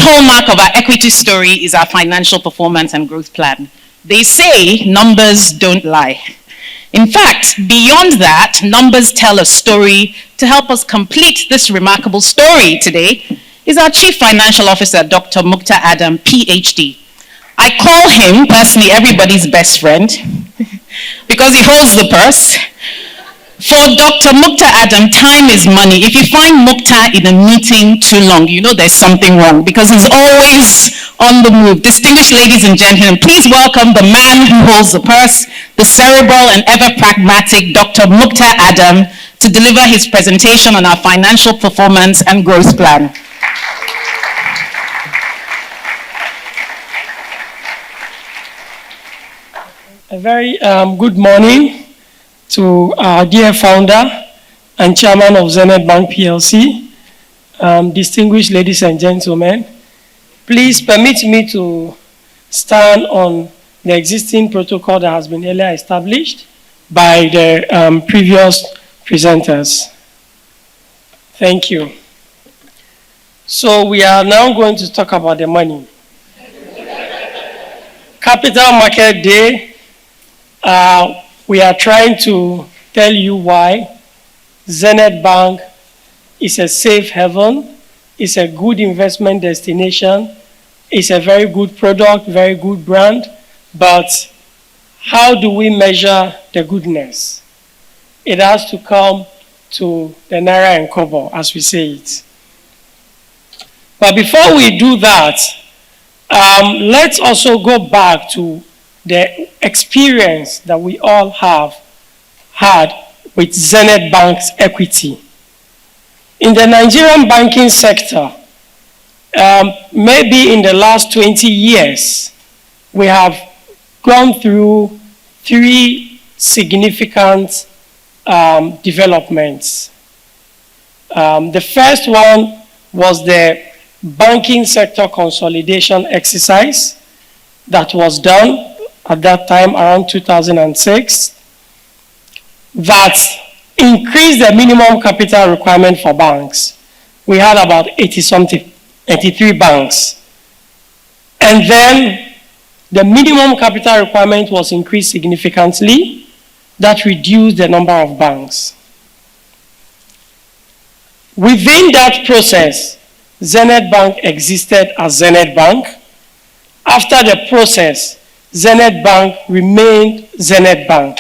hallmark of our equity story is our financial performance and growth plan. They say numbers don't lie. In fact, beyond that, numbers tell a story. To help us complete this remarkable story today is our Chief Financial Officer, Dr. Mukhtar Adam, PhD. I call him, personally, everybody's best friend because he holds the purse. For Dr. Mukhtar Adam, time is money. If you find Mukhtar in a meeting too long, you know there's something wrong because he's always on the move. Distinguished ladies and gentlemen, please welcome the man who holds the purse, the cerebral and ever-pragmatic Dr. Mukhtar Adam, to deliver his presentation on our financial performance and growth plan. A very good morning to our dear founder and chairman of Zenith Bank PLC, distinguished ladies and gentlemen. Please permit me to stand on the existing protocol that has been earlier established by the previous presenters. Thank you. So we are now going to talk about the money. Capital Market Day. We are trying to tell you why Zenith Bank is a safe haven, is a good investment destination, is a very good product, very good brand, but how do we measure the goodness? It has to come to the naira and kobo, as we say it. But before we do that, let's also go back to the experience that we all have had with Zenith Bank's equity. In the Nigerian banking sector, maybe in the last 20 years, we have gone through three significant developments. The first one was the banking sector consolidation exercise that was done at that time around 2006 that increased the minimum capital requirement for banks. We had about 83 banks. And then the minimum capital requirement was increased significantly. That reduced the number of banks. Within that process, Zenith Bank existed as Zenith Bank. After the process, Zenith Bank remained Zenith Bank.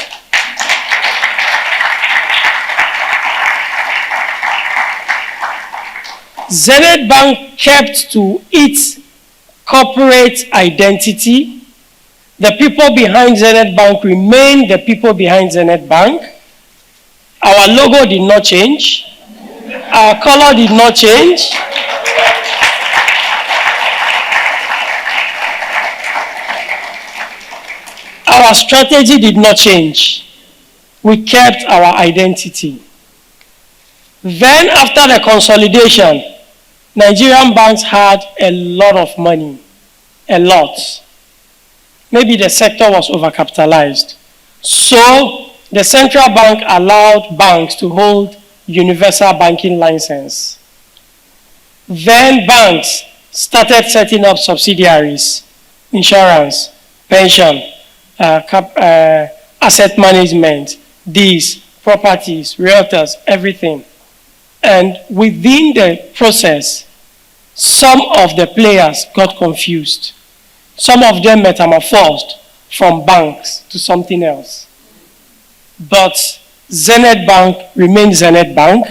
Zenith Bank kept to its corporate identity. The people behind Zenith Bank remained the people behind Zenith Bank. Our logo did not change. Our color did not change. Our strategy did not change. We kept our identity. Then after the consolidation, Nigerian banks had a lot of money, a lot. Maybe the sector was overcapitalized. So the central bank allowed banks to hold universal banking license. Then banks started setting up subsidiaries, insurance, pension, asset management, these, properties, realtors, everything. And within the process, some of the players got confused. Some of them metamorphosed from banks to something else. But Zenith Bank remained Zenith Bank.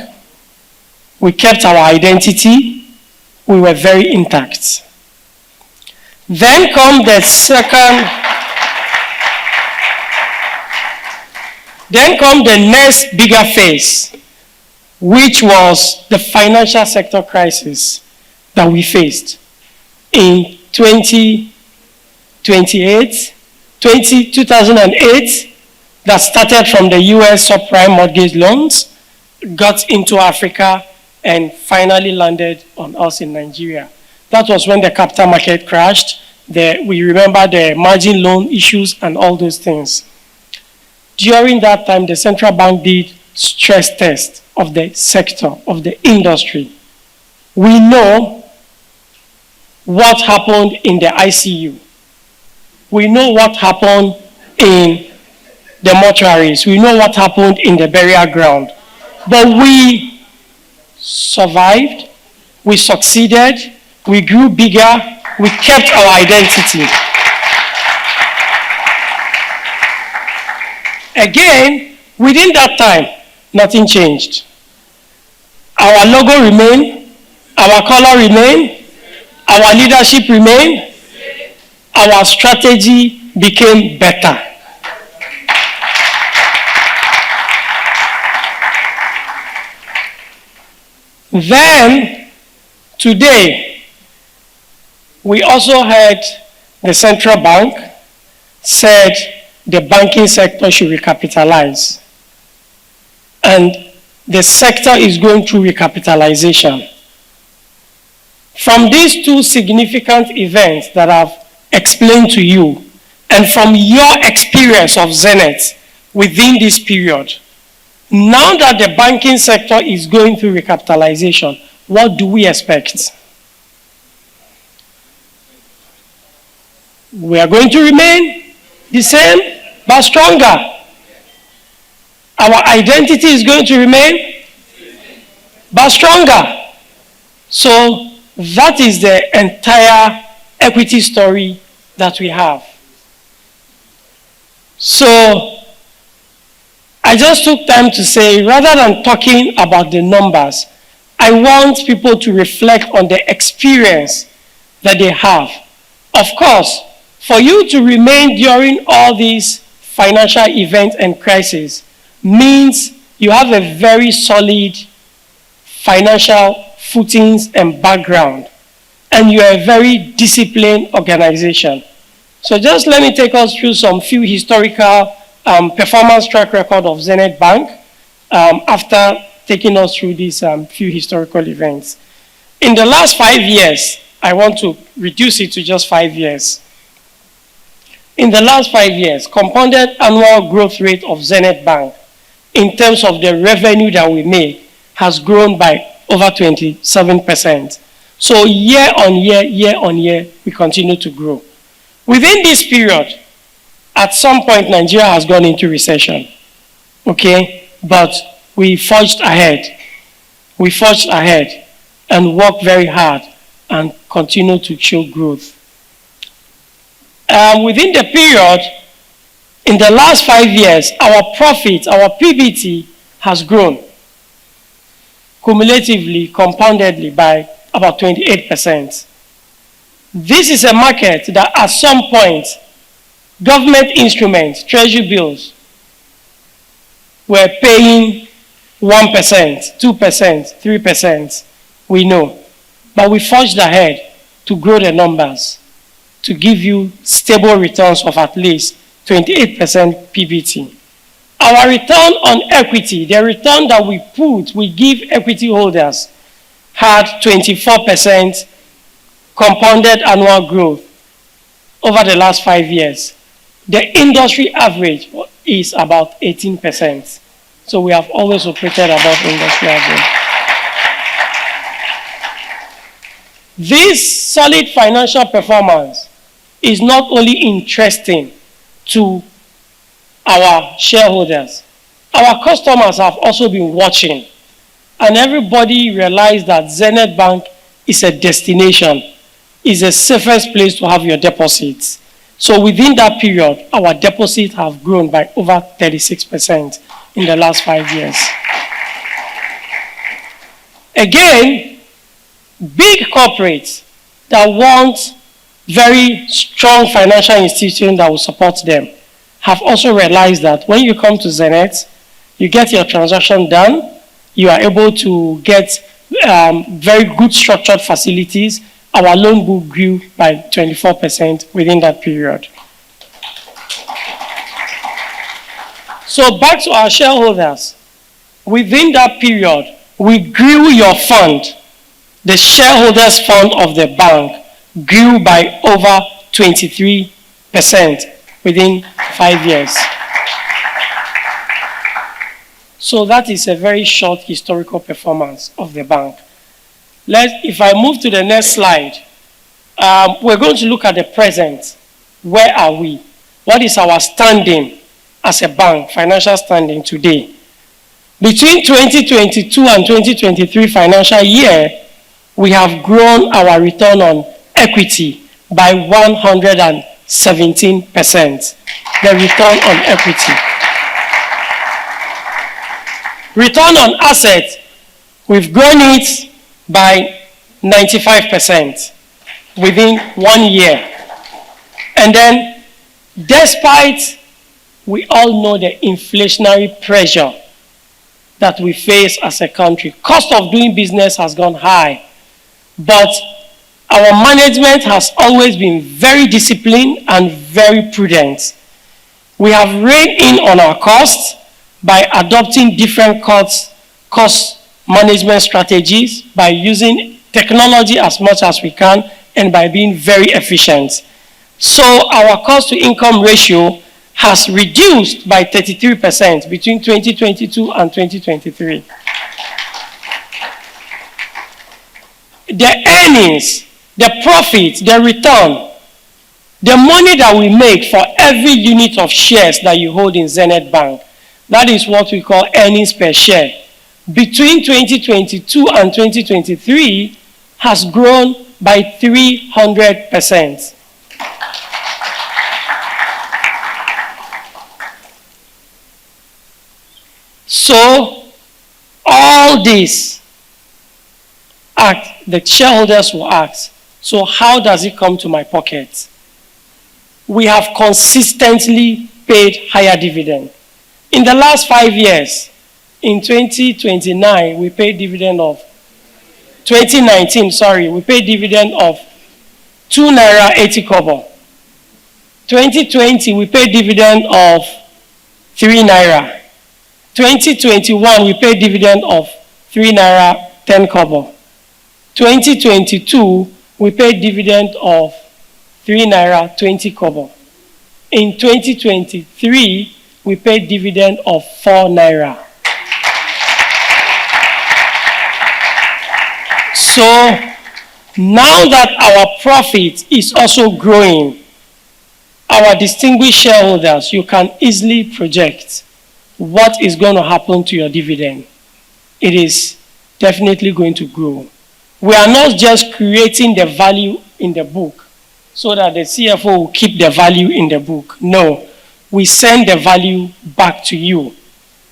We kept our identity. We were very intact. Then come the next bigger phase, which was the financial sector crisis that we faced in 2008, that started from the US subprime mortgage loans, got into Africa, and finally landed on us in Nigeria. That was when the capital market crashed. We remember the margin loan issues and all those things. During that time, the central bank did stress tests of the sector, of the industry. We know what happened in the ICU. We know what happened in the mortuaries. We know what happened in the burial ground. But we survived, we succeeded, we grew bigger, we kept our identity. Again, within that time, nothing changed. Our logo remained, our color remained, our leadership remained, our strategy became better. Then, today, we also heard the central bank said the banking sector should recapitalize. And the sector is going through recapitalization. From these two significant events that I've explained to you, and from your experience of Zenith within this period, now that the banking sector is going through recapitalization, what do we expect? We are going to remain the same, but stronger. Our identity is going to remain, but stronger. So that is the entire equity story that we have. So I just took time to say, rather than talking about the numbers, I want people to reflect on the experience that they have. Of course, for you to remain during all these financial events and crises means you have a very solid financial footings and background, and you are a very disciplined organization. So just let me take us through some few historical performance track record of Zenith Bank after taking us through these few historical events. In the last 5 years, I want to reduce it to just 5 years. In the last 5 years, compounded annual growth rate of Zenith Bank in terms of the revenue that we make has grown by over 27%. So year on year, we continue to grow. Within this period, at some point, Nigeria has gone into recession, okay? But we forged ahead. We forged ahead and worked very hard and continue to show growth. Within the period, in the last 5 years, our profit, our PBT has grown cumulatively, compoundedly by about 28%. This is a market that at some point, government instruments, treasury bills, were paying 1%, 2%, 3%, we know. But we forged ahead to grow the numbers, to give you stable returns of at least 28% PBT. Our return on equity, the return that we give equity holders, had 24% compounded annual growth over the last 5 years. The industry average is about 18%. So we have always operated above industry average. This solid financial performance is not only interesting to our shareholders, our customers have also been watching. And everybody realized that Zenith Bank is a destination, is a safest place to have your deposits. So within that period, our deposits have grown by over 36% in the last 5 years. Again, big corporates that want very strong financial institutions that will support them have also realized that when you come to Zenith, you get your transaction done, you are able to get very good structured facilities. Our loan book grew by 24% within that period. So back to our shareholders. Within that period, we grew your fund. The shareholders' fund of the bank grew by over 23% within 5 years. So that is a very short historical performance of the bank. If I move to the next slide, we're going to look at the present. Where are we? What is our standing as a bank, financial standing today? Between 2022 and 2023 financial year, we have grown our return on equity by 117%. The return on equity. Return on assets, we've grown it by 95% within 1 year. And then, despite we all know the inflationary pressure that we face as a country, cost of doing business has gone high, but our management has always been very disciplined and very prudent. We have reined in on our costs by adopting different cost management strategies, by using technology as much as we can, and by being very efficient. So our cost to income ratio has reduced by 33% between 2022 and 2023. The earnings, the profit, the return, the money that we make for every unit of shares that you hold in Zenith Bank, that is what we call earnings per share. Between 2022 and 2023 has grown by 300%. So, all this, the shareholders will ask, so how does it come to my pocket? We have consistently paid higher dividend. In the last 5 years, in 2019, we paid dividend of 2 naira 80 kobo. 2020, we paid dividend of 3 naira. 2021, we paid dividend of 3 naira 10 kobo. 2022, we paid dividend of 3 naira 20 kobo. In 2023, we paid dividend of 4 naira. So now that our profit is also growing, our distinguished shareholders, you can easily project what is going to happen to your dividend. It is definitely going to grow. We are not just creating the value in the book so that the CFO will keep the value in the book. No, we send the value back to you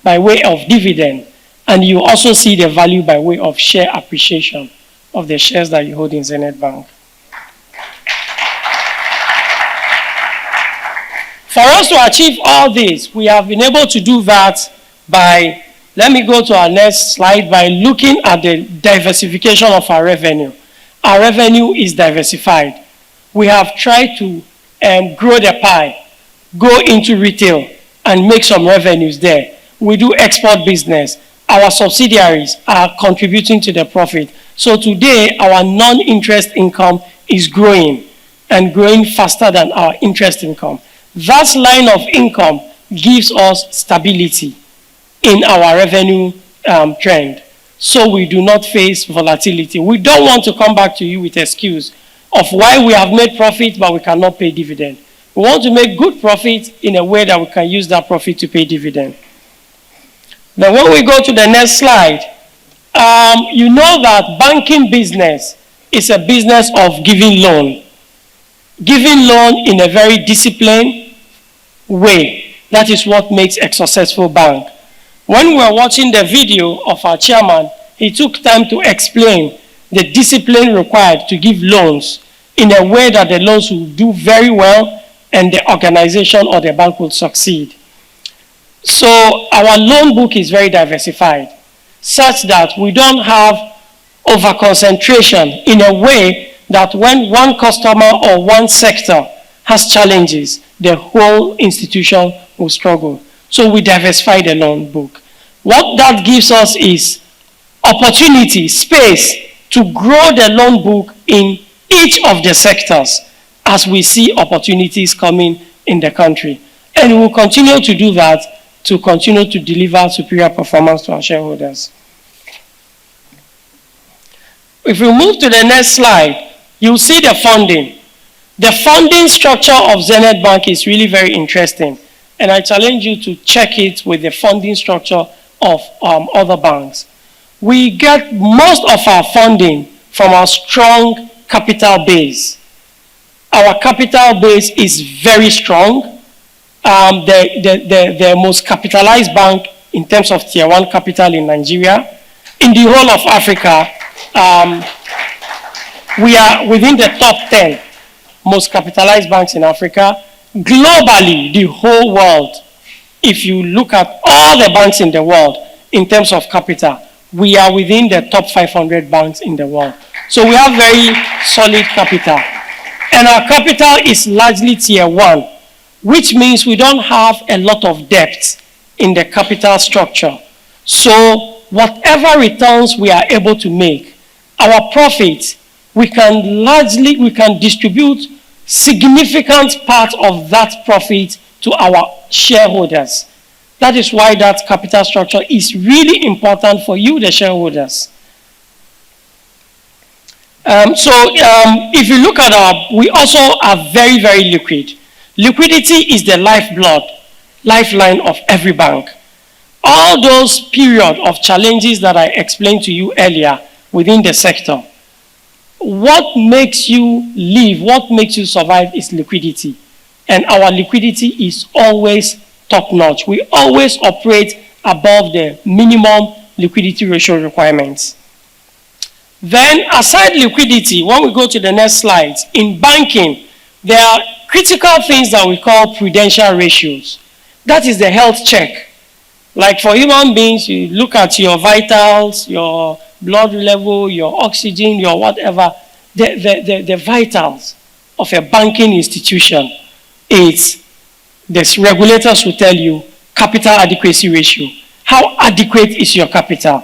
by way of dividend, and you also see the value by way of share appreciation of the shares that you hold in Zenith Bank. For us to achieve all this, we have been able to do that by, let me go to our next slide, by looking at the diversification of our revenue. Our revenue is diversified. We have tried to grow the pie, go into retail, and make some revenues there. We do export business. Our subsidiaries are contributing to the profit. So today, our non-interest income is growing, and growing faster than our interest income. That line of income gives us stability in our revenue trend, so we do not face volatility. We don't want to come back to you with excuse of why we have made profit but we cannot pay dividend. We want to make good profit in a way that we can use that profit to pay dividend. Then when we go to the next slide, you know that banking business is a business of giving loan. Giving loan in a very disciplined way. That is what makes a successful bank. When we were watching the video of our chairman, he took time to explain the discipline required to give loans in a way that the loans will do very well and the organization or the bank will succeed. So our loan book is very diversified, such that we don't have over-concentration in a way that when one customer or one sector has challenges, the whole institution will struggle. So we diversify the loan book. What that gives us is opportunity, space to grow the loan book in each of the sectors as we see opportunities coming in the country. And we will continue to do that to continue to deliver superior performance to our shareholders. If we move to the next slide, you'll see the funding. The funding structure of Zenith Bank is really very interesting. And I challenge you to check it with the funding structure of other banks. We get most of our funding from our strong capital base. Our capital base is very strong. The most capitalized bank in terms of tier 1 capital in Nigeria. In the whole of Africa, we are within the top 10 most capitalized banks in Africa. Globally, the whole world, if you look at all the banks in the world in terms of capital, we are within the top 500 banks in the world. So we have very solid capital. And our capital is largely tier 1, which means we don't have a lot of debt in the capital structure. So whatever returns we are able to make, our profits, we can distribute significant part of that profit to our shareholders. That is why that capital structure is really important for you, the shareholders. If you look at we also are very, very liquid. Liquidity is the lifeline of every bank. All those period of challenges that I explained to you earlier within the sector, what makes you live, what makes you survive is liquidity. And our liquidity is always top-notch. We always operate above the minimum liquidity ratio requirements. Then, aside liquidity, when we go to the next slide, in banking, there are critical things that we call prudential ratios. That is the health check. Like for human beings, you look at your vitals, your blood level, your oxygen, your whatever. The vitals of a banking institution is, the regulators will tell you, capital adequacy ratio. How adequate is your capital?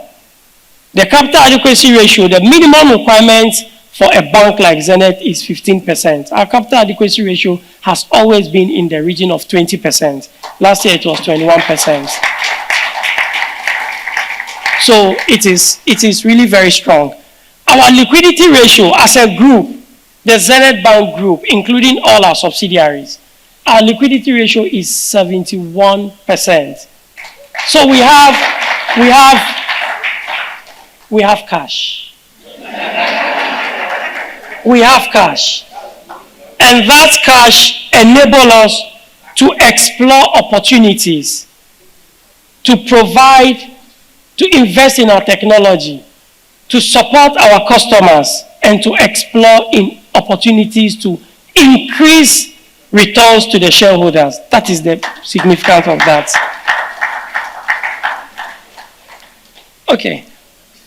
The capital adequacy ratio, the minimum requirement for a bank like Zenith is 15%. Our capital adequacy ratio has always been in the region of 20%. Last year it was 21%. So it is really very strong. Our liquidity ratio as a group, the Zenith Bank group, including all our subsidiaries, our liquidity ratio is 71%. So we have cash. We have cash. And that cash enables us to explore opportunities, to provide, to invest in our technology, to support our customers, and to explore in opportunities to increase returns to the shareholders. That is the significance of that. Okay.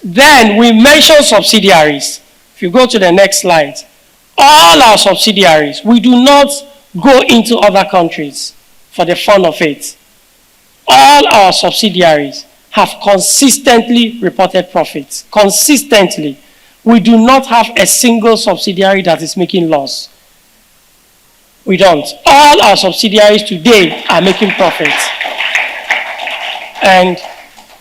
Then we mention subsidiaries. If you go to the next slide, all our subsidiaries, we do not go into other countries for the fun of it. All our subsidiaries have consistently reported profits. Consistently. We do not have a single subsidiary that is making loss. We don't. All our subsidiaries today are making profits. And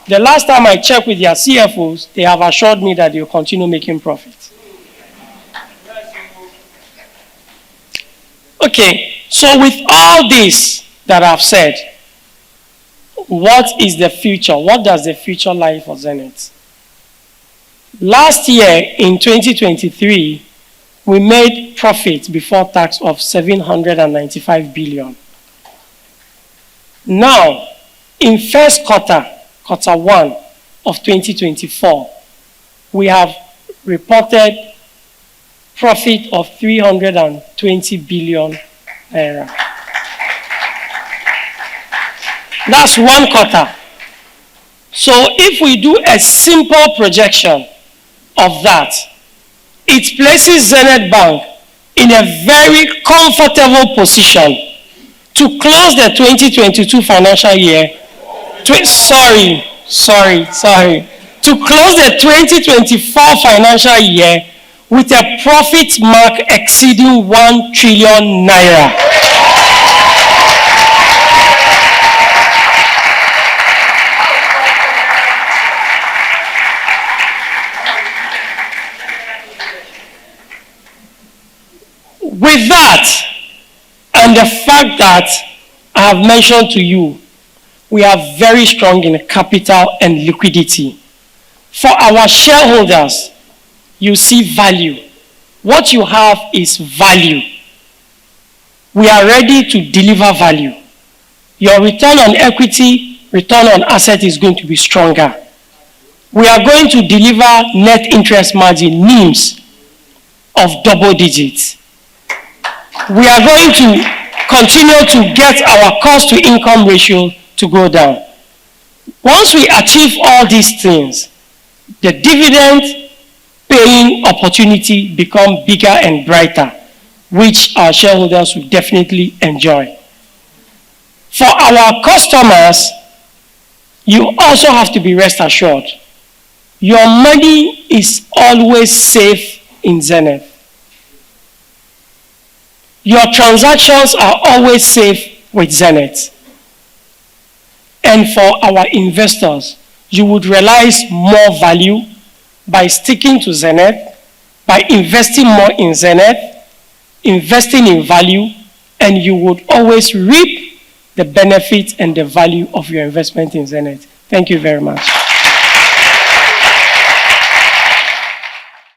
the last time I checked with their CFOs, they have assured me that they will continue making profits. Okay, so with all this that I've said, what is the future? What does the future lie for Zenith? Last year, in 2023, we made profit before tax of 795 billion. Now, in first quarter 1 of 2024, we have reported profit of 320 billion naira. That's one quarter. So if we do a simple projection of that, it places Zenith Bank in a very comfortable position to close the 2022 financial year. To close the 2024 financial year with a profit mark exceeding 1 trillion naira. With that, and the fact that I have mentioned to you, we are very strong in capital and liquidity. For our shareholders, you see value. What you have is value. We are ready to deliver value. Your return on equity, return on asset is going to be stronger. We are going to deliver net interest margin, NIMs, of double digits. We are going to continue to get our cost to income ratio to go down. Once we achieve all these things, the dividend paying opportunity become bigger and brighter, which our shareholders will definitely enjoy. For our customers, you also have to be rest assured. Your money is always safe in Zenith. Your transactions are always safe with Zenith. And for our investors, you would realize more value by sticking to Zenith, by investing more in Zenith, investing in value, and you would always reap the benefit and the value of your investment in Zenith. Thank you very much.